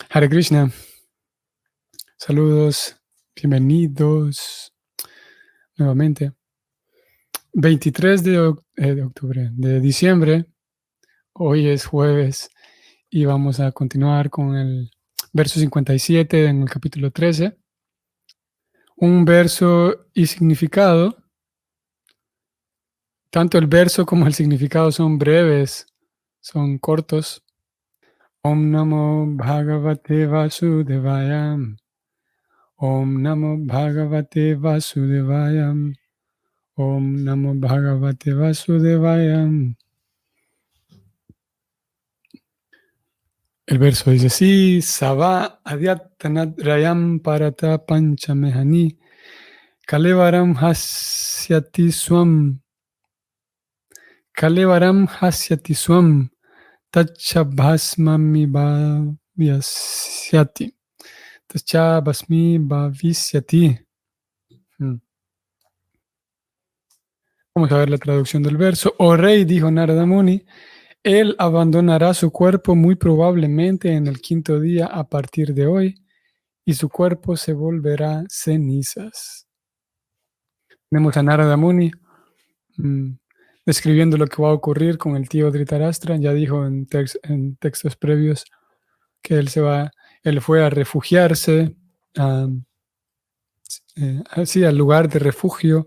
Hare Krishna, saludos, bienvenidos nuevamente. 23 de octubre, de diciembre, hoy es jueves y vamos a continuar con el verso 57 en el capítulo 13. Un verso y significado, tanto el verso como el significado son breves, son cortos. Om Namo Bhagavate Vasudevaya. Om Namo Bhagavate Vasudevaya. Om Namo Bhagavate Vasudevaya. El verso dice así: Sava Adyatanat Rayam Parata Panchamehani Kalevaram Hasyati Swam Kalevaram Hasyati Swam Tachabhasmami Bhavyasya Tachabhasmi Bhavisyati. Vamos a ver la traducción del verso. Oh rey, dijo Narada Muni, él abandonará su cuerpo muy probablemente en el quinto día a partir de hoy, y su cuerpo se volverá cenizas. Tenemos a Narada Muni describiendo lo que va a ocurrir con el tío Dhritarashtra. Ya dijo en textos previos que él fue a refugiarse al lugar de refugio,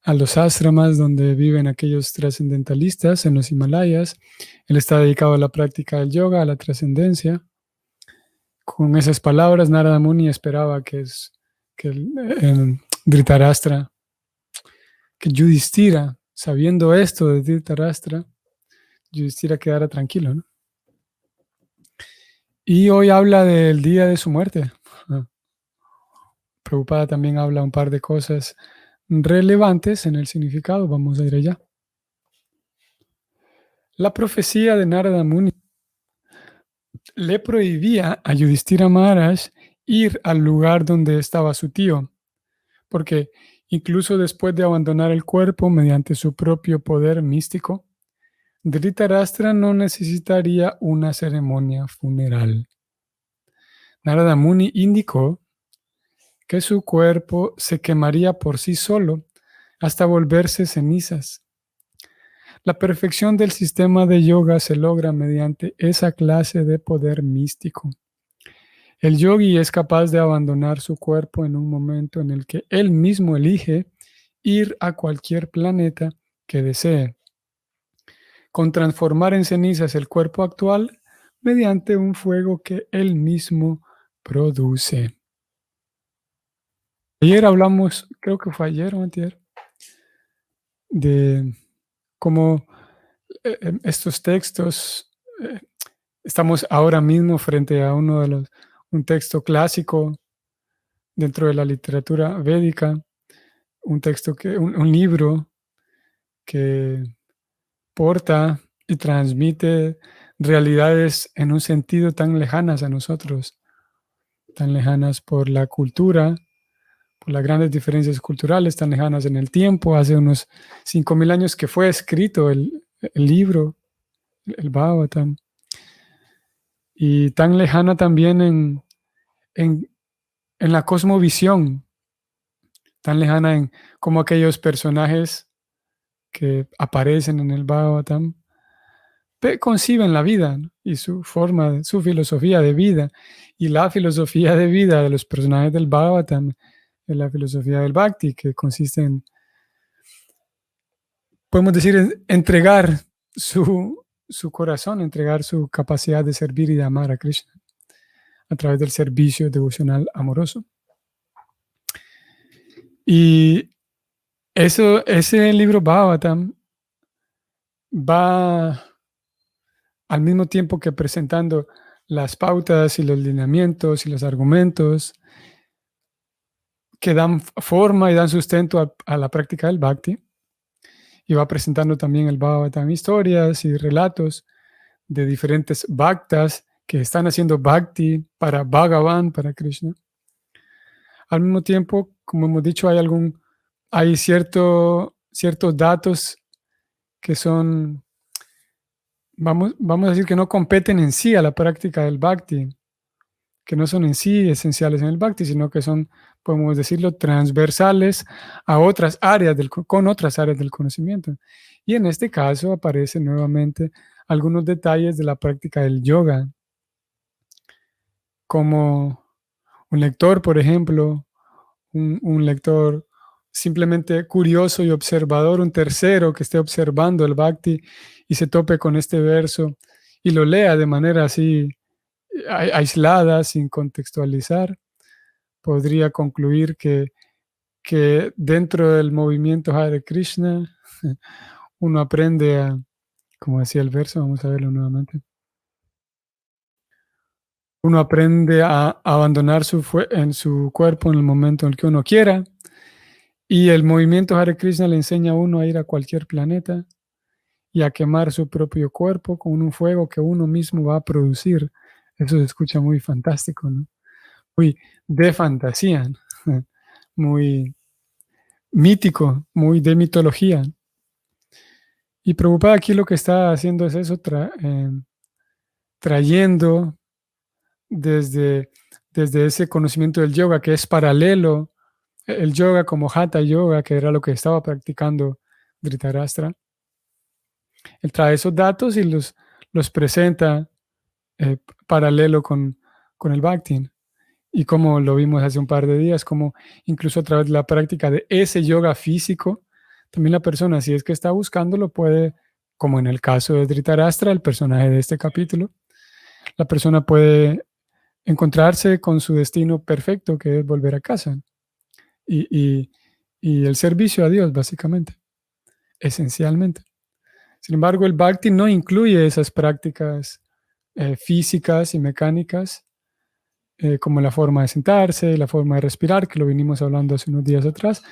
a los ashramas donde viven aquellos trascendentalistas en los Himalayas. Él está dedicado a la práctica del yoga, a la trascendencia. Con esas palabras, Narada Muni esperaba que Dhritarashtra, que Yudhishthira, sabiendo esto de Dhritarashtra, Yudhishthira quedara tranquilo, ¿no? Y hoy habla del día de su muerte. Prabhupada también habla un par de cosas relevantes en el significado. Vamos a ir allá. La profecía de Narada Muni le prohibía a Yudhishthira Maharaj ir al lugar donde estaba su tío, porque incluso después de abandonar el cuerpo mediante su propio poder místico, Dhritarashtra no necesitaría una ceremonia funeral. Narada Muni indicó que su cuerpo se quemaría por sí solo hasta volverse cenizas. La perfección del sistema de yoga se logra mediante esa clase de poder místico. El yogi es capaz de abandonar su cuerpo en un momento en el que él mismo elige ir a cualquier planeta que desee, con transformar en cenizas el cuerpo actual mediante un fuego que él mismo produce. Ayer hablamos, creo que fue ayer o antier, de cómo estos textos, estamos ahora mismo frente a un texto clásico dentro de la literatura védica, un libro que porta y transmite realidades en un sentido tan lejanas a nosotros, tan lejanas por la cultura, por las grandes diferencias culturales, tan lejanas en el tiempo. Hace unos 5,000 años que fue escrito el libro, el Bhagavatam, y tan lejana también en la cosmovisión, tan lejana en cómo aquellos personajes que aparecen en el Bhagavatam conciben la vida, ¿no? Y su forma, su filosofía de vida. Y la filosofía de vida de los personajes del Bhagavatam es la filosofía del Bhakti, que consiste en, podemos decir, en entregar su corazón, entregar su capacidad de servir y de amar a Krishna a través del servicio devocional amoroso. Y ese libro Bhagavatam va al mismo tiempo que presentando las pautas y los lineamientos y los argumentos que dan forma y dan sustento a la práctica del Bhakti, y va presentando también el Bhagavatam historias y relatos de diferentes bhaktas que están haciendo Bhakti para Bhagavan, para Krishna. Al mismo tiempo, como hemos dicho, hay ciertos datos que son, vamos a decir, que no competen en sí a la práctica del Bhakti, que no son en sí esenciales en el Bhakti, sino que son, podemos decirlo, transversales a otras áreas con otras áreas del conocimiento. Y en este caso aparecen nuevamente algunos detalles de la práctica del yoga, como un lector, por ejemplo, un lector simplemente curioso y observador, un tercero que esté observando el Bhakti y se tope con este verso y lo lea de manera así aislada, sin contextualizar, podría concluir que dentro del movimiento Hare Krishna uno aprende a, como decía el verso, vamos a verlo nuevamente, uno aprende a abandonar en su cuerpo en el momento en el que uno quiera, y el movimiento Hare Krishna le enseña a uno a ir a cualquier planeta y a quemar su propio cuerpo con un fuego que uno mismo va a producir. Eso se escucha muy fantástico, ¿no? Muy de fantasía, ¿no? Muy mítico, muy de mitología. Y Prabhupada aquí lo que está haciendo es eso, trayendo desde, desde ese conocimiento del yoga que es paralelo, el yoga como Hatha Yoga, que era lo que estaba practicando Dhritarashtra. Él trae esos datos y los presenta paralelo con el Bhakti. Y como lo vimos hace un par de días, como incluso a través de la práctica de ese yoga físico, también la persona, si es que está buscándolo, puede, como en el caso de Dhritarashtra, el personaje de este capítulo, la persona puede encontrarse con su destino perfecto, que es volver a casa. Y, y, y el servicio a Dios, básicamente, esencialmente. Sin embargo, el Bhakti no incluye esas prácticas físicas y mecánicas, como la forma de sentarse, la forma de respirar, que lo vinimos hablando hace unos días atrás.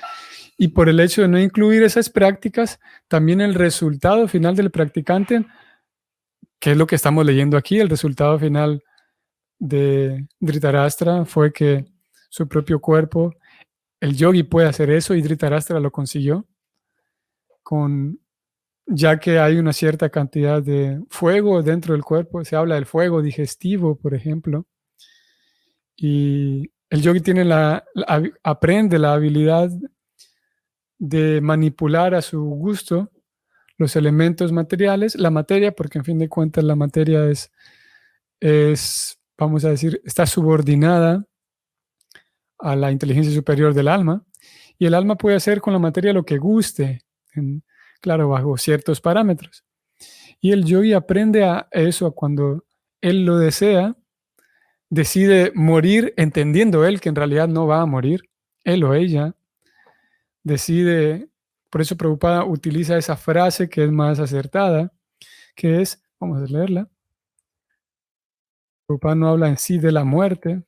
Y por el hecho de no incluir esas prácticas, también el resultado final del practicante, que es lo que estamos leyendo aquí, el resultado final de Dhritarashtra fue que su propio cuerpo, el yogi puede hacer eso y Dhritarashtra lo consiguió, ya que hay una cierta cantidad de fuego dentro del cuerpo. Se habla del fuego digestivo, por ejemplo, y el yogi tiene aprende la habilidad de manipular a su gusto los elementos materiales, la materia, porque en fin de cuentas la materia vamos a decir, está subordinada a la inteligencia superior del alma, y el alma puede hacer con la materia lo que guste, claro, bajo ciertos parámetros. Y el yogi aprende a eso cuando él lo desea, decide morir, entendiendo él que en realidad no va a morir, él o ella decide, por eso Prabhupada utiliza esa frase que es más acertada, que es, vamos a leerla, Prabhupada no habla en sí de la muerte,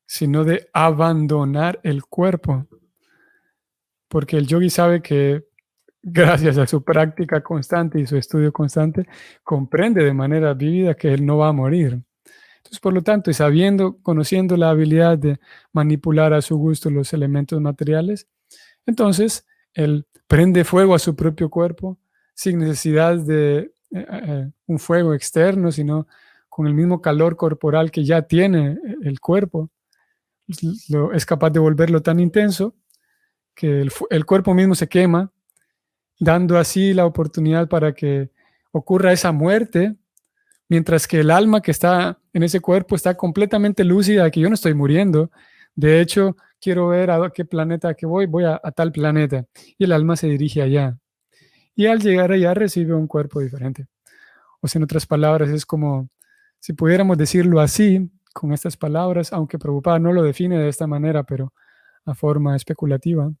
sino de abandonar el cuerpo, porque el yogi sabe que gracias a su práctica constante y su estudio constante, comprende de manera vívida que él no va a morir. Entonces, por lo tanto, y conociendo la habilidad de manipular a su gusto los elementos materiales, entonces él prende fuego a su propio cuerpo sin necesidad de un fuego externo, sino con el mismo calor corporal que ya tiene el cuerpo. Es capaz de volverlo tan intenso que el cuerpo mismo se quema, dando así la oportunidad para que ocurra esa muerte, mientras que el alma que está en ese cuerpo está completamente lúcida de que yo no estoy muriendo. De hecho, quiero ver a qué planeta que voy a tal planeta. Y el alma se dirige allá. Y al llegar allá recibe un cuerpo diferente. O sea, en otras palabras, es como, si pudiéramos decirlo así, con estas palabras, aunque Prabhupada no lo define de esta manera, pero a forma especulativa,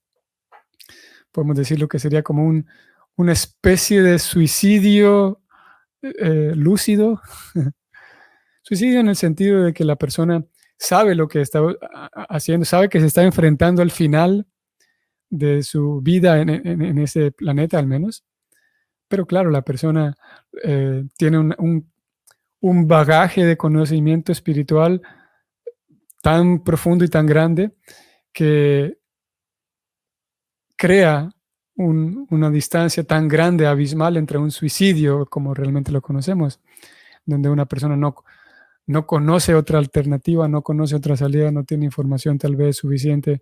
podemos decirlo que sería como una especie de suicidio lúcido. Suicidio en el sentido de que la persona sabe lo que está haciendo, sabe que se está enfrentando al final de su vida en ese planeta al menos. Pero claro, la persona tiene un bagaje de conocimiento espiritual tan profundo y tan grande que crea una distancia tan grande, abismal entre un suicidio, como realmente lo conocemos, donde una persona no conoce otra alternativa, no conoce otra salida, no tiene información tal vez suficiente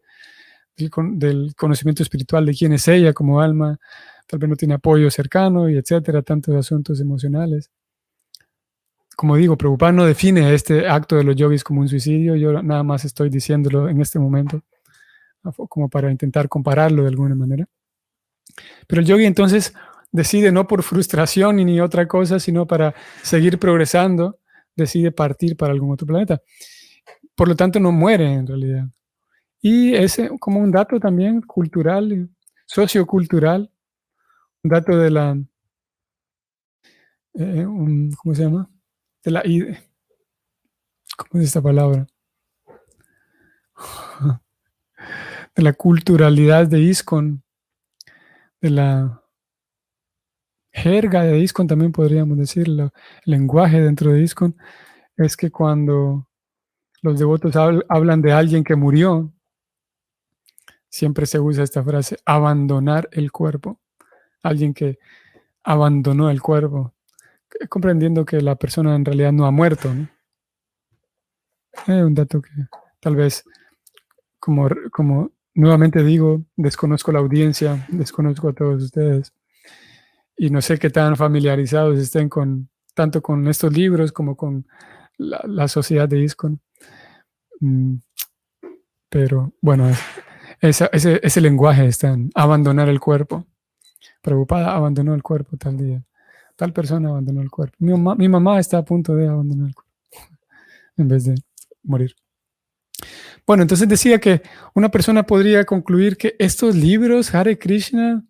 del conocimiento espiritual de quién es ella como alma, tal vez no tiene apoyo cercano y etcétera, tantos asuntos emocionales. Como digo, Prabhupada no define este acto de los yogis como un suicidio, yo nada más estoy diciéndolo en este momento, como para intentar compararlo de alguna manera. Pero el yogi entonces decide no por frustración ni otra cosa, sino para seguir progresando, decide partir para algún otro planeta. Por lo tanto, no muere en realidad. Y es como un dato también cultural, sociocultural, un dato de la, ¿cómo se llama? De la, ¿cómo es esta palabra? De la culturalidad de ISKCON, de la jerga de ISKCON también podríamos decirlo, el lenguaje dentro de ISKCON, es que cuando los devotos hablan de alguien que murió, siempre se usa esta frase, abandonar el cuerpo. Alguien que abandonó el cuerpo, comprendiendo que la persona en realidad no ha muerto, ¿no? Un dato que tal vez, como nuevamente digo, desconozco la audiencia, desconozco a todos ustedes, y no sé qué tan familiarizados estén tanto con estos libros como con la sociedad de ISKCON. Pero bueno, ese lenguaje está en abandonar el cuerpo. Prabhupada abandonó el cuerpo tal día. Tal persona abandonó el cuerpo. Mi mamá está a punto de abandonar el cuerpo en vez de morir. Bueno, entonces decía que una persona podría concluir que estos libros, Hare Krishna,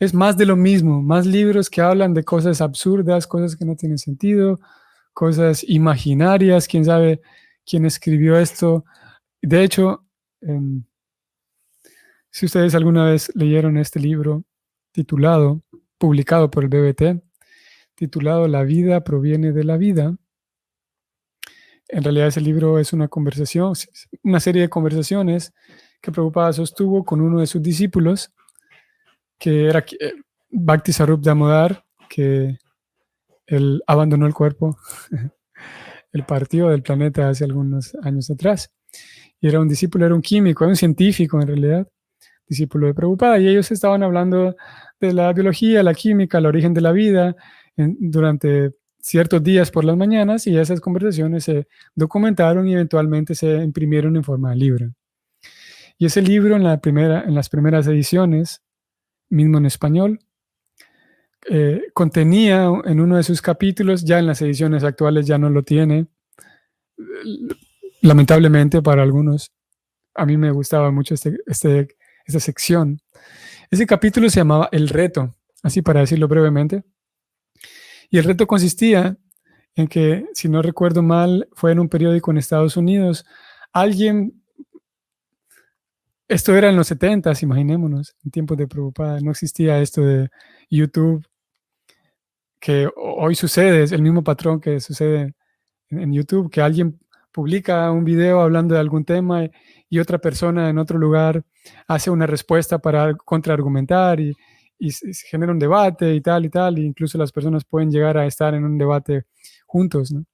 es más de lo mismo, más libros que hablan de cosas absurdas, cosas que no tienen sentido, cosas imaginarias, quién sabe quién escribió esto. De hecho, si ustedes alguna vez leyeron este libro publicado por el BBT, titulado La vida proviene de la vida, en realidad ese libro es una conversación, una serie de conversaciones que Prabhupada sostuvo con uno de sus discípulos, que era Bhakti Sarup Damodar, que él abandonó el cuerpo, él partió del planeta hace algunos años atrás. Y era un discípulo, era un químico, era un científico en realidad, discípulo de Prabhupada, y ellos estaban hablando de la biología, la química, el origen de la vida durante ciertos días por las mañanas, y esas conversaciones se documentaron y eventualmente se imprimieron en forma de libro. Y ese libro en las primeras ediciones, mismo en español, contenía en uno de sus capítulos, ya en las ediciones actuales ya no lo tiene, lamentablemente para algunos. A mí me gustaba mucho esta sección. Ese capítulo se llamaba El Reto, así para decirlo brevemente. Y el reto consistía en que, si no recuerdo mal, fue en un periódico en Estados Unidos, esto era en los 70s, imaginémonos, en tiempos de Prabhupada, no existía esto de YouTube, que hoy sucede, es el mismo patrón que sucede en YouTube, que alguien publica un video hablando de algún tema y otra persona en otro lugar hace una respuesta para contraargumentar y se genera un debate y tal, e incluso las personas pueden llegar a estar en un debate juntos, ¿no?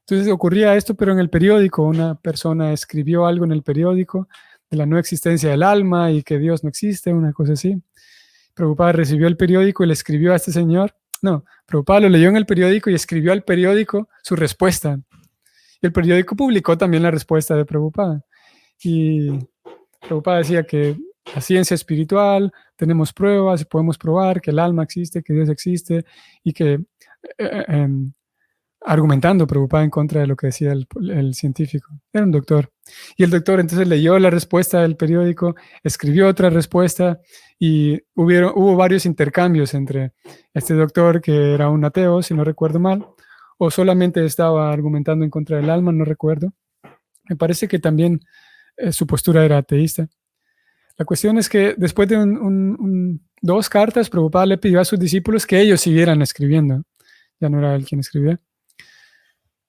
Entonces ocurría esto, pero en el periódico, una persona escribió algo en el periódico de la no existencia del alma y que Dios no existe, una cosa así. Prabhupada recibió el periódico y le escribió a este señor. No, Prabhupada lo leyó en el periódico y escribió al periódico su respuesta. Y el periódico publicó también la respuesta de Prabhupada. Y Prabhupada decía que la ciencia espiritual, tenemos pruebas, podemos probar que el alma existe, que Dios existe, y que argumentando Prabhupada en contra de lo que decía el científico. Era un doctor. Y el doctor entonces leyó la respuesta del periódico, escribió otra respuesta y hubo varios intercambios entre este doctor, que era un ateo, si no recuerdo mal, o solamente estaba argumentando en contra del alma, no recuerdo. Me parece que también su postura era ateísta. La cuestión es que después de dos cartas, Prabhupada le pidió a sus discípulos que ellos siguieran escribiendo. Ya no era él quien escribía.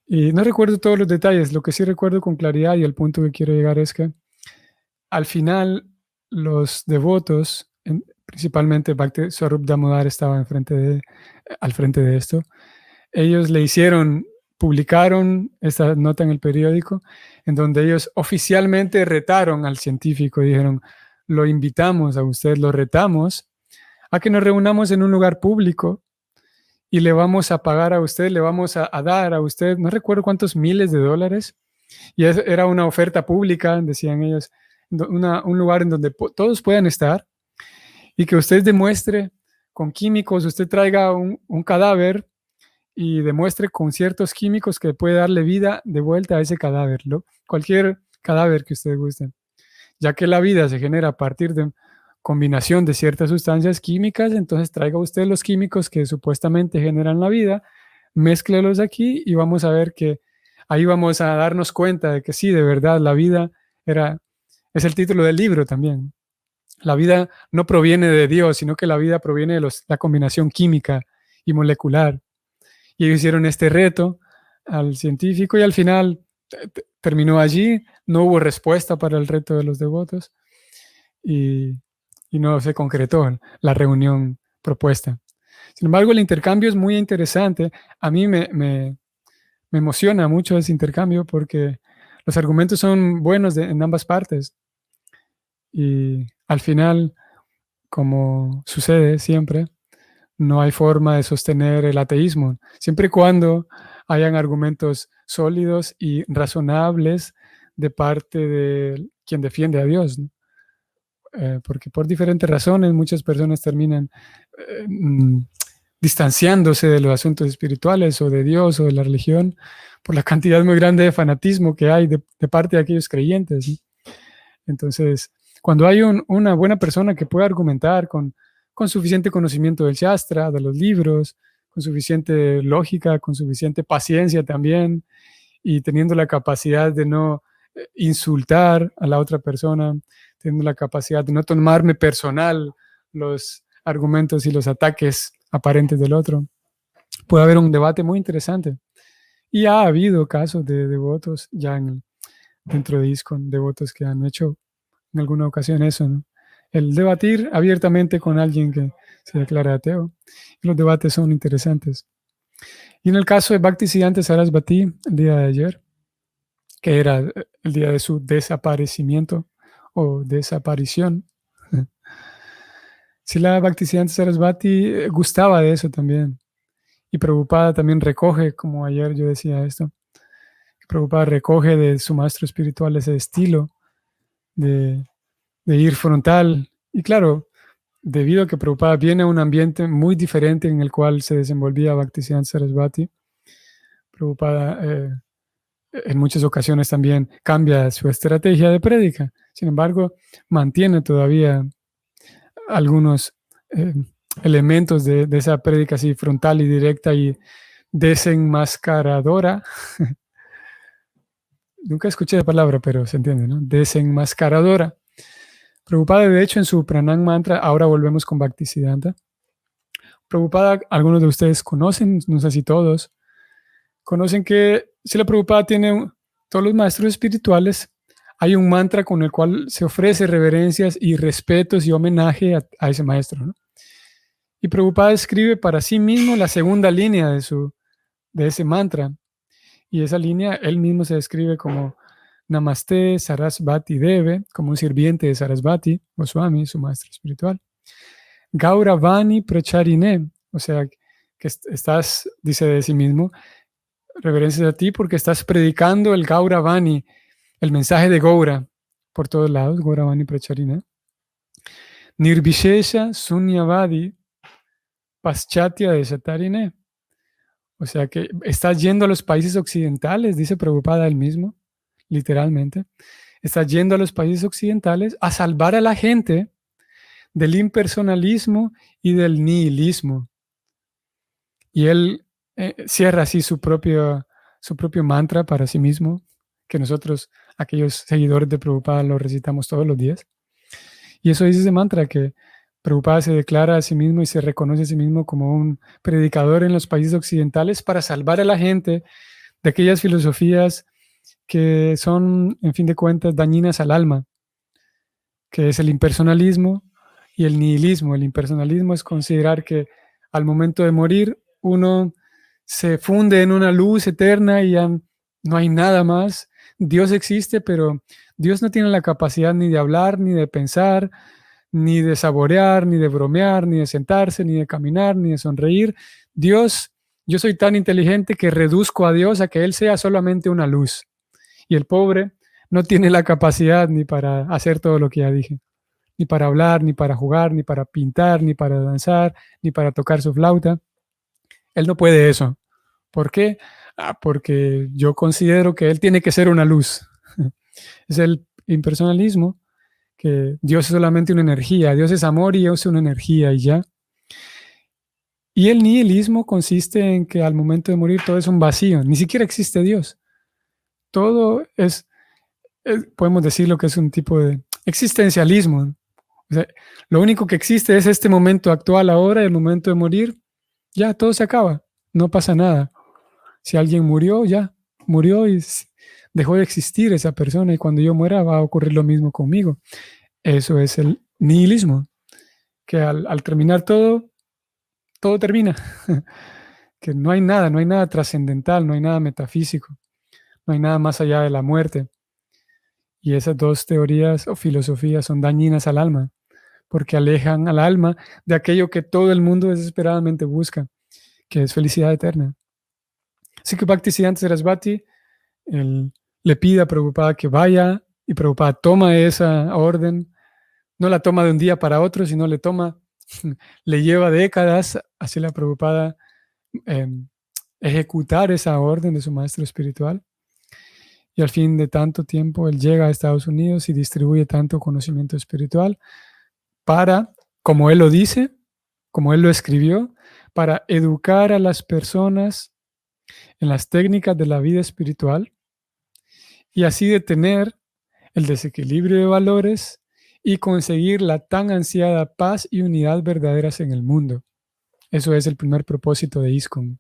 Y no recuerdo todos los detalles, lo que sí recuerdo con claridad y el punto que quiero llegar es que al final los devotos, principalmente Bhakti Swarup Damodar estaba al frente de esto, ellos le hicieron publicaron esta nota en el periódico en donde ellos oficialmente retaron al científico. Dijeron, lo invitamos a usted, lo retamos a que nos reunamos en un lugar público y le vamos a pagar a usted, le vamos a dar a usted, no recuerdo cuántos miles de dólares, y era una oferta pública, decían ellos, un lugar en donde todos puedan estar y que usted demuestre con químicos, usted traiga un cadáver y demuestre con ciertos químicos que puede darle vida de vuelta a ese cadáver, cualquier cadáver que usted guste, ya que la vida se genera a partir de combinación de ciertas sustancias químicas. Entonces traiga usted los químicos que supuestamente generan la vida, mézclelos aquí y vamos a ver que ahí vamos a darnos cuenta de que sí, de verdad, la vida es el título del libro también. La vida no proviene de Dios, sino que la vida proviene de la combinación química y molecular. Y ellos hicieron este reto al científico y al final terminó allí. No hubo respuesta para el reto de los devotos y no se concretó la reunión propuesta. Sin embargo, el intercambio es muy interesante. A mí me emociona mucho ese intercambio porque los argumentos son buenos en ambas partes. Y al final, como sucede siempre, no hay forma de sostener el ateísmo, siempre y cuando hayan argumentos sólidos y razonables de parte de quien defiende a Dios, ¿no? Porque por diferentes razones muchas personas terminan distanciándose de los asuntos espirituales o de Dios o de la religión por la cantidad muy grande de fanatismo que hay de parte de aquellos creyentes, ¿no? Entonces, cuando hay una buena persona que puede argumentar con suficiente conocimiento del Shastra, de los libros, con suficiente lógica, con suficiente paciencia también, y teniendo la capacidad de no insultar a la otra persona, teniendo la capacidad de no tomarme personal los argumentos y los ataques aparentes del otro, puede haber un debate muy interesante. Y ha habido casos de devotos ya dentro de ISKCON, devotos que han hecho en alguna ocasión eso, ¿no? El debatir abiertamente con alguien que se declara ateo. Y los debates son interesantes. Y en el caso de Bhaktisiddhanta Sarasvati, el día de ayer, que era el día de su desaparecimiento o desaparición, Srila Bhaktisiddhanta Sarasvati gustaba de eso también. Y Prabhupada también recoge, como ayer yo decía esto, Prabhupada recoge de su maestro espiritual ese estilo de ir frontal. Y claro, debido a que Prabhupada viene a un ambiente muy diferente en el cual se desenvolvía Bhaktisiddhanta Sarasvati, Prabhupada en muchas ocasiones también cambia su estrategia de prédica. Sin embargo, mantiene todavía algunos elementos de esa prédica así frontal y directa y desenmascaradora. Nunca escuché la palabra, pero se entiende, ¿no? Desenmascaradora. Prabhupada, de hecho, en su Pranam Mantra, ahora volvemos con Bhaktisiddhanta. Prabhupada, algunos de ustedes conocen, no sé si todos, conocen que Srila Prabhupada tiene, todos los maestros espirituales, hay un mantra con el cual se ofrece reverencias y respetos y homenaje a ese maestro, ¿no? Y Prabhupada escribe para sí mismo la segunda línea de ese mantra. Y esa línea, él mismo se describe como Namaste Sarasvati Deve, como un sirviente de Sarasvati, Goswami, su maestro espiritual. Gauravani Pracharine, o sea, que estás, dice de sí mismo, reverencias a ti porque estás predicando el Gauravani, el mensaje de Gaura, por todos lados, Gauravani Pracharine. Nirvishesha Sunyavadi Paschatya Desatarine. O sea que estás yendo a los países occidentales, dice Prabhupada él mismo, literalmente. Estás yendo a los países occidentales a salvar a la gente del impersonalismo y del nihilismo. Y él cierra así su propio mantra para sí mismo, que nosotros, aquellos seguidores de Prabhupada, lo recitamos todos los días. Y eso dice ese mantra, que Prabhupada se declara a sí mismo y se reconoce a sí mismo como un predicador en los países occidentales para salvar a la gente de aquellas filosofías que son, en fin de cuentas, dañinas al alma, que es el impersonalismo y el nihilismo. El impersonalismo es considerar que al momento de morir uno se funde en una luz eterna y ya no hay nada más. Dios existe, pero Dios no tiene la capacidad ni de hablar, ni de pensar, ni de saborear, ni de bromear, ni de sentarse, ni de caminar, ni de sonreír. Dios, yo soy tan inteligente que reduzco a Dios a que Él sea solamente una luz. Y el pobre no tiene la capacidad ni para hacer todo lo que ya dije, ni para hablar, ni para jugar, ni para pintar, ni para danzar, ni para tocar su flauta. Él no puede eso. ¿Por qué? Porque yo considero que Él tiene que ser una luz. Es el impersonalismo, que Dios es solamente una energía, Dios es amor y yo soy una energía y ya. Y el nihilismo consiste en que al momento de morir todo es un vacío, ni siquiera existe Dios. Todo podemos decirlo que es un tipo de existencialismo. O sea, lo único que existe es este momento actual ahora, el momento de morir, ya todo se acaba, no pasa nada. Si alguien murió, ya murió y dejó de existir esa persona y cuando yo muera va a ocurrir lo mismo conmigo. Eso es el nihilismo, que al terminar todo, todo termina. Que no hay nada, no hay nada trascendental, no hay nada metafísico, no hay nada más allá de la muerte. Y esas dos teorías o filosofías son dañinas al alma, porque alejan al alma de aquello que todo el mundo desesperadamente busca, que es felicidad eterna. Así que Bhaktisiddhanta Sarasvati le pide a Prabhupada que vaya y Prabhupada toma esa orden, no la toma de un día para otro, sino le lleva décadas así la Prabhupada ejecutar esa orden de su maestro espiritual. Y al fin de tanto tiempo, él llega a Estados Unidos y distribuye tanto conocimiento espiritual para, como él lo dice, como él lo escribió, para educar a las personas en las técnicas de la vida espiritual y así detener el desequilibrio de valores y conseguir la tan ansiada paz y unidad verdaderas en el mundo. Eso es el primer propósito de ISKCON.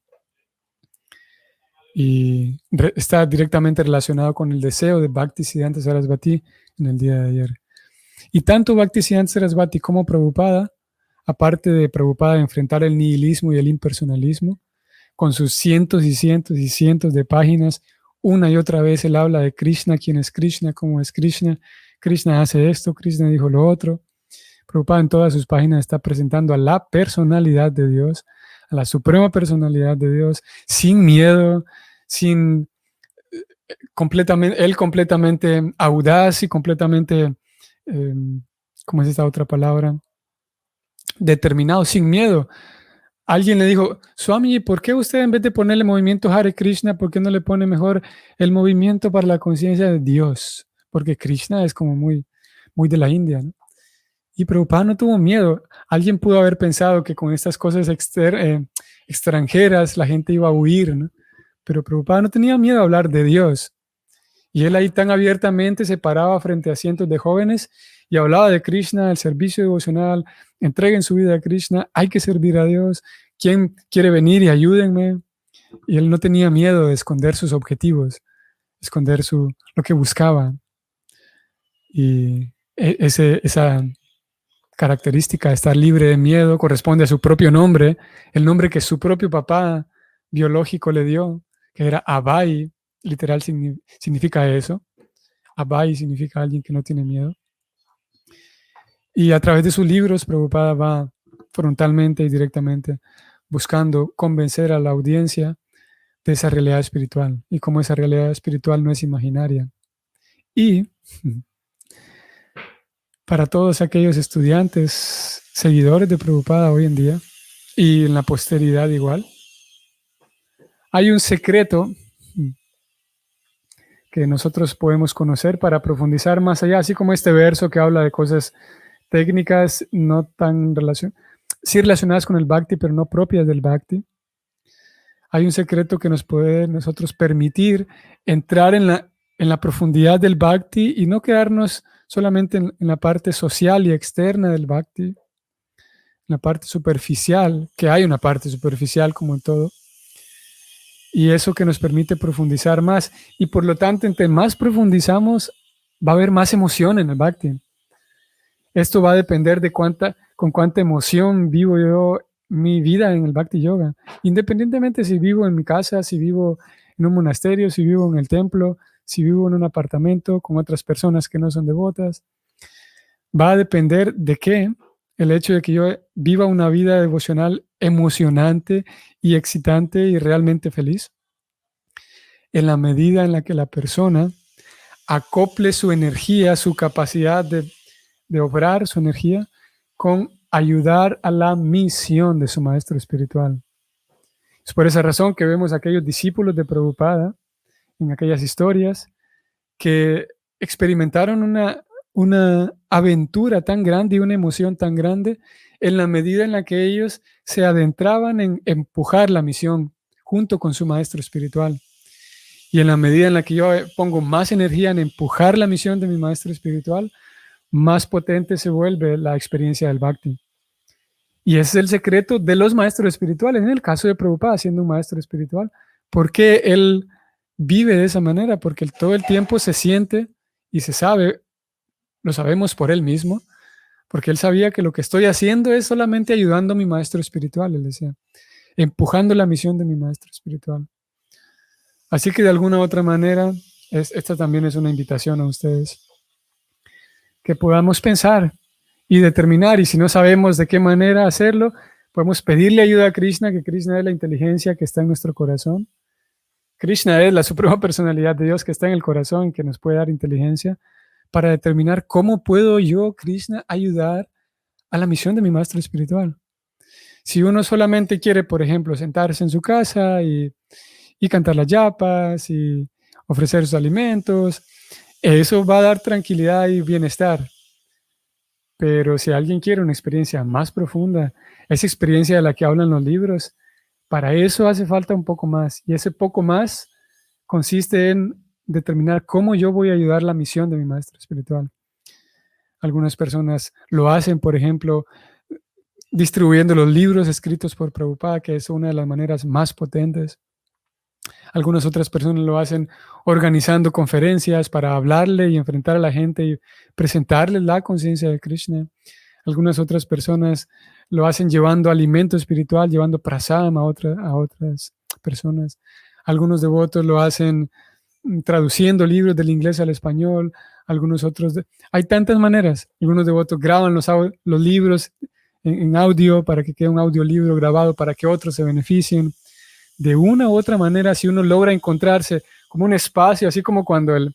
Y está directamente relacionado con el deseo de Bhaktisiddhanta Sarasvati en el día de ayer. Y tanto Bhaktisiddhanta Sarasvati como Prabhupada, aparte de Prabhupada enfrentar el nihilismo y el impersonalismo, con sus cientos y cientos y cientos de páginas, una y otra vez él habla de Krishna, quién es Krishna, cómo es Krishna, Krishna hace esto, Krishna dijo lo otro. Prabhupada en todas sus páginas está presentando a la personalidad de Dios, a la suprema personalidad de Dios, sin miedo, sin él completamente audaz y completamente, ¿cómo es esta otra palabra? Determinado, sin miedo. Alguien le dijo, Swami, ¿por qué usted en vez de ponerle movimiento Hare Krishna, por qué no le pone mejor el movimiento para la conciencia de Dios? Porque Krishna es como muy, muy de la India, ¿no? Y Prabhupada no tuvo miedo. Alguien pudo haber pensado que con estas cosas extranjeras la gente iba a huir, ¿no? Pero Prabhupada no tenía miedo a hablar de Dios. Y él ahí tan abiertamente se paraba frente a cientos de jóvenes y hablaba de Krishna, el servicio devocional, entreguen su vida a Krishna, hay que servir a Dios, ¿quién quiere venir y ayúdenme? Y él no tenía miedo de esconder sus objetivos, esconder lo que buscaba. Y esa característica de estar libre de miedo corresponde a su propio nombre, el nombre que su propio papá biológico le dio, que era Abai, literal significa eso. Abai significa alguien que no tiene miedo. Y a través de sus libros, Prabhupada va frontalmente y directamente buscando convencer a la audiencia de esa realidad espiritual y cómo esa realidad espiritual no es imaginaria. Y para todos aquellos estudiantes, seguidores de Prabhupada hoy en día y en la posteridad igual, hay un secreto que nosotros podemos conocer para profundizar más allá, así como este verso que habla de cosas técnicas no tan sí relacionadas con el Bhakti, pero no propias del Bhakti. Hay un secreto que nos puede nosotros permitir entrar en la profundidad del Bhakti y no quedarnos solamente en la parte social y externa del Bhakti, en la parte superficial, que hay una parte superficial como en todo, y eso que nos permite profundizar más. Y por lo tanto, entre más profundizamos, va a haber más emoción en el Bhakti. Esto va a depender de con cuánta emoción vivo yo mi vida en el Bhakti Yoga. Independientemente si vivo en mi casa, si vivo en un monasterio, si vivo en el templo, si vivo en un apartamento con otras personas que no son devotas, va a depender de qué. El hecho de que yo viva una vida devocional emocionante y excitante y realmente feliz, en la medida en la que la persona acople su energía, su capacidad de obrar su energía con ayudar a la misión de su maestro espiritual. Es por esa razón que vemos a aquellos discípulos de Prabhupada en aquellas historias que experimentaron una aventura tan grande y una emoción tan grande en la medida en la que ellos se adentraban en empujar la misión junto con su maestro espiritual. Y en la medida en la que yo pongo más energía en empujar la misión de mi maestro espiritual, más potente se vuelve la experiencia del Bhakti. Y ese es el secreto de los maestros espirituales. En el caso de Prabhupada, siendo un maestro espiritual, ¿por qué él vive de esa manera? Porque él todo el tiempo se siente y se sabe, lo sabemos por él mismo, porque él sabía que lo que estoy haciendo es solamente ayudando a mi maestro espiritual, él decía, empujando la misión de mi maestro espiritual. Así que de alguna u otra manera, esta también es una invitación a ustedes, que podamos pensar y determinar, y si no sabemos de qué manera hacerlo, podemos pedirle ayuda a Krishna, que Krishna es la inteligencia que está en nuestro corazón. Krishna es la suprema personalidad de Dios que está en el corazón, que nos puede dar inteligencia para determinar cómo puedo yo, Krishna, ayudar a la misión de mi maestro espiritual. Si uno solamente quiere, por ejemplo, sentarse en su casa y cantar las yapas y ofrecer sus alimentos, eso va a dar tranquilidad y bienestar. Pero si alguien quiere una experiencia más profunda, esa experiencia de la que hablan los libros, para eso hace falta un poco más. Y ese poco más consiste en determinar cómo yo voy a ayudar la misión de mi maestro espiritual. Algunas personas lo hacen, por ejemplo, distribuyendo los libros escritos por Prabhupada, que es una de las maneras más potentes. Algunas otras personas lo hacen organizando conferencias para hablarle y enfrentar a la gente y presentarles la conciencia de Krishna. Algunas otras personas lo hacen llevando alimento espiritual, llevando prasam a otras personas. Algunos devotos lo hacen traduciendo libros del inglés al español. Algunos otros, hay tantas maneras. Algunos devotos graban los libros en audio para que quede un audiolibro grabado para que otros se beneficien. De una u otra manera, si uno logra encontrarse como un espacio, así como cuando el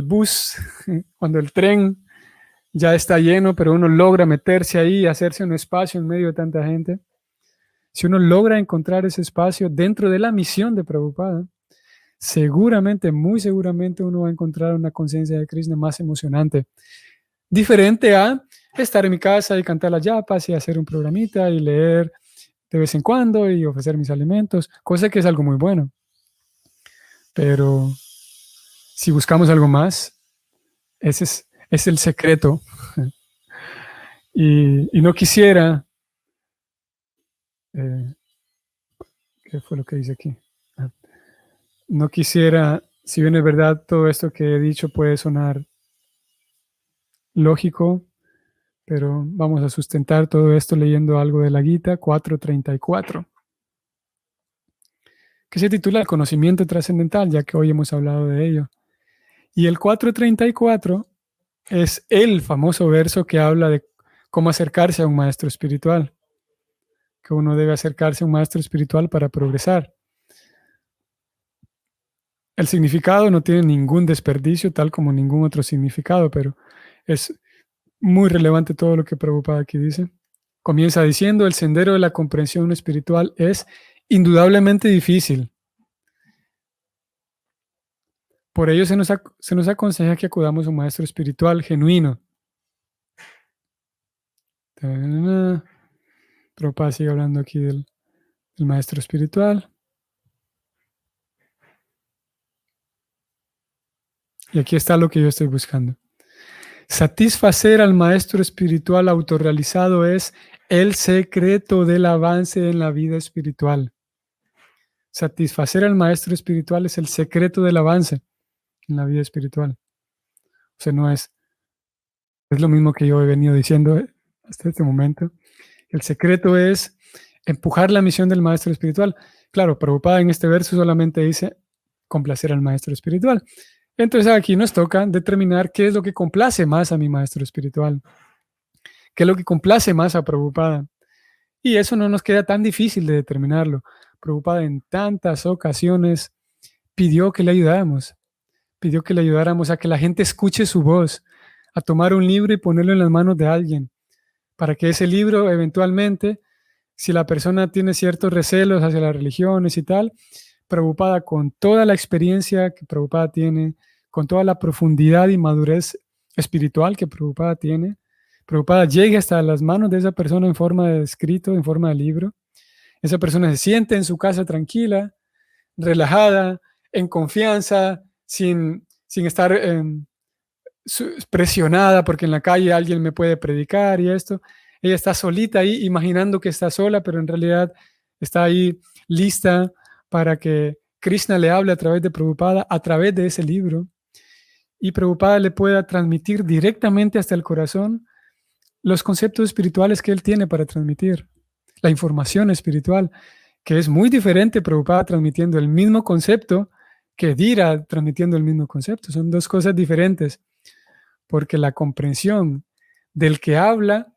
bus, cuando el tren ya está lleno, pero uno logra meterse ahí y hacerse un espacio en medio de tanta gente. Si uno logra encontrar ese espacio dentro de la misión de Prabhupada, seguramente, muy seguramente uno va a encontrar una conciencia de Krishna más emocionante. Diferente a estar en mi casa y cantar las yapas y hacer un programita y leer de vez en cuando y ofrecer mis alimentos, cosa que es algo muy bueno. Pero si buscamos algo más, ese es el secreto. Y no quisiera, ¿qué fue lo que dice aquí? No quisiera, si bien es verdad, todo esto que he dicho puede sonar lógico, pero vamos a sustentar todo esto leyendo algo de la Gita 4.34, que se titula El conocimiento trascendental, ya que hoy hemos hablado de ello. Y el 4.34 es el famoso verso que habla de cómo acercarse a un maestro espiritual, que uno debe acercarse a un maestro espiritual para progresar. El significado no tiene ningún desperdicio, tal como ningún otro significado, pero es muy relevante todo lo que Prabhupada aquí dice. Comienza diciendo, el sendero de la comprensión espiritual es indudablemente difícil. Por ello se nos aconseja que acudamos a un maestro espiritual genuino. Prabhupada sigue hablando aquí del maestro espiritual. Y aquí está lo que yo estoy buscando. Satisfacer al maestro espiritual autorrealizado es el secreto del avance en la vida espiritual. Satisfacer al maestro espiritual es el secreto del avance en la vida espiritual. O sea, no es lo mismo que yo he venido diciendo hasta este momento, El secreto es empujar la misión del maestro espiritual. Claro, Prabhupada en este verso solamente dice complacer al maestro espiritual. Entonces aquí nos toca determinar qué es lo que complace más a mi maestro espiritual, qué es lo que complace más a Prabhupada. Y eso no nos queda tan difícil de determinarlo. Prabhupada en tantas ocasiones pidió que le ayudáramos, pidió que le ayudáramos a que la gente escuche su voz, a tomar un libro y ponerlo en las manos de alguien, para que ese libro eventualmente, si la persona tiene ciertos recelos hacia las religiones y tal, Prabhupada con toda la experiencia que Prabhupada tiene, con toda la profundidad y madurez espiritual que Prabhupada tiene, Prabhupada llegue hasta las manos de esa persona en forma de escrito, en forma de libro. Esa persona se siente en su casa tranquila, relajada, en confianza, sin estar presionada porque en la calle alguien me puede predicar y esto. Ella está solita ahí, imaginando que está sola, pero en realidad está ahí lista para que Krishna le hable a través de Prabhupada, a través de ese libro, y Prabhupada le pueda transmitir directamente hasta el corazón los conceptos espirituales que él tiene para transmitir, la información espiritual, que es muy diferente Prabhupada transmitiendo el mismo concepto que Dira transmitiendo el mismo concepto. Son dos cosas diferentes, porque la comprensión del que habla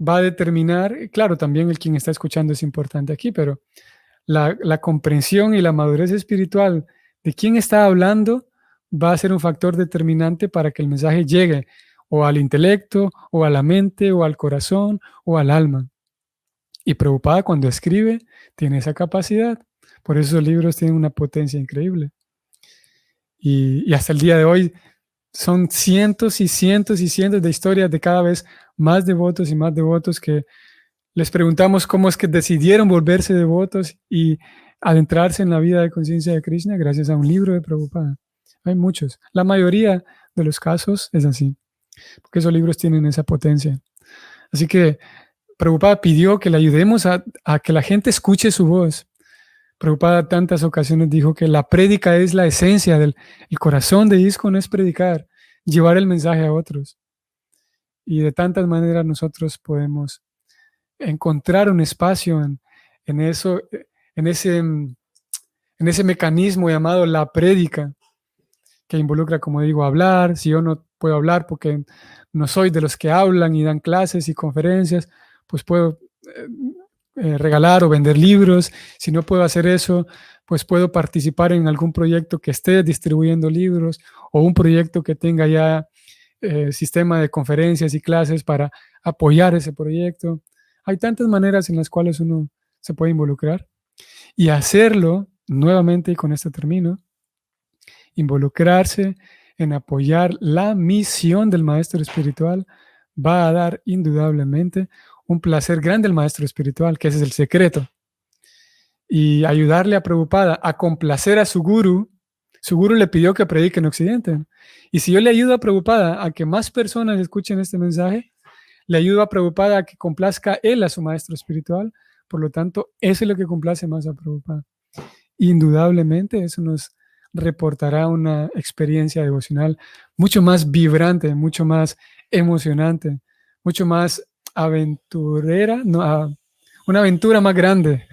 va a determinar, claro, también el quien está escuchando es importante aquí, pero la comprensión y la madurez espiritual de quien está hablando va a ser un factor determinante para que el mensaje llegue o al intelecto, o a la mente, o al corazón, o al alma. Y Prabhupada cuando escribe tiene esa capacidad. Por eso esos libros tienen una potencia increíble. Y hasta el día de hoy son cientos y cientos y cientos de historias de cada vez más devotos y más devotos que les preguntamos cómo es que decidieron volverse devotos y adentrarse en la vida de conciencia de Krishna gracias a un libro de Prabhupada. Hay muchos. La mayoría de los casos es así, porque esos libros tienen esa potencia. Así que Prabhupada pidió que le ayudemos a que la gente escuche su voz. Prabhupada tantas ocasiones dijo que la prédica es la esencia del el corazón de ISKCON, es predicar, llevar el mensaje a otros. Y de tantas maneras nosotros podemos encontrar un espacio en eso, en ese, en ese mecanismo llamado la prédica, que involucra, como digo, hablar. Si yo no puedo hablar porque no soy de los que hablan y dan clases y conferencias, pues puedo regalar o vender libros. Si no puedo hacer eso, pues puedo participar en algún proyecto que esté distribuyendo libros o un proyecto que tenga ya sistema de conferencias y clases para apoyar ese proyecto. Hay tantas maneras en las cuales uno se puede involucrar y hacerlo, nuevamente, y con esto termino, involucrarse en apoyar la misión del maestro espiritual va a dar indudablemente un placer grande al maestro espiritual, que ese es el secreto. Y ayudarle a Prabhupada a complacer a su guru le pidió que predique en Occidente. Y si yo le ayudo a Prabhupada a que más personas escuchen este mensaje, le ayudo a Prabhupada a que complazca él a su maestro espiritual. Por lo tanto, eso es lo que complace más a Prabhupada. Indudablemente, eso nos reportará una experiencia devocional mucho más vibrante, mucho más emocionante, mucho más aventurera, no, una aventura más grande.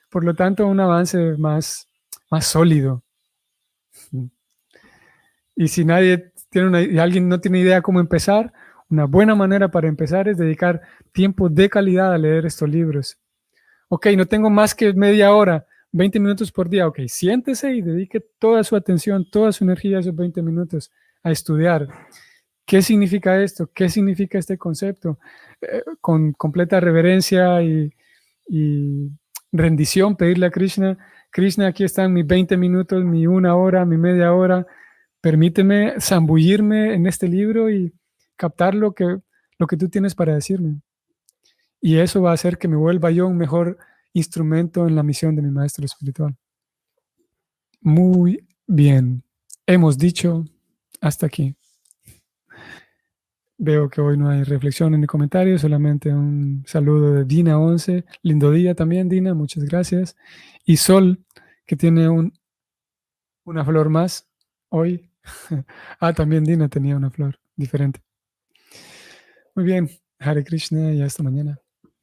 Por lo tanto, un avance más sólido. Y si y alguien no tiene idea cómo empezar, una buena manera para empezar es dedicar tiempo de calidad a leer estos libros. Ok, no tengo más que media hora, 20 minutos por día. Ok, siéntese y dedique toda su atención, toda su energía a esos 20 minutos a estudiar. ¿Qué significa esto? ¿Qué significa este concepto? Con completa reverencia y rendición, pedirle a Krishna, Krishna, aquí están mis 20 minutos, mi una hora, mi media hora. Permíteme zambullirme en este libro y captar lo que tú tienes para decirme. Y eso va a hacer que me vuelva yo un mejor instrumento en la misión de mi maestro espiritual. Muy bien. Hemos dicho hasta aquí. Veo que hoy no hay reflexión ni comentario, solamente un saludo de Dina11. Lindo día también, Dina, muchas gracias. Y Sol, que tiene una flor más hoy. También Dina tenía una flor diferente. Muy bien. Hare Krishna y hasta mañana.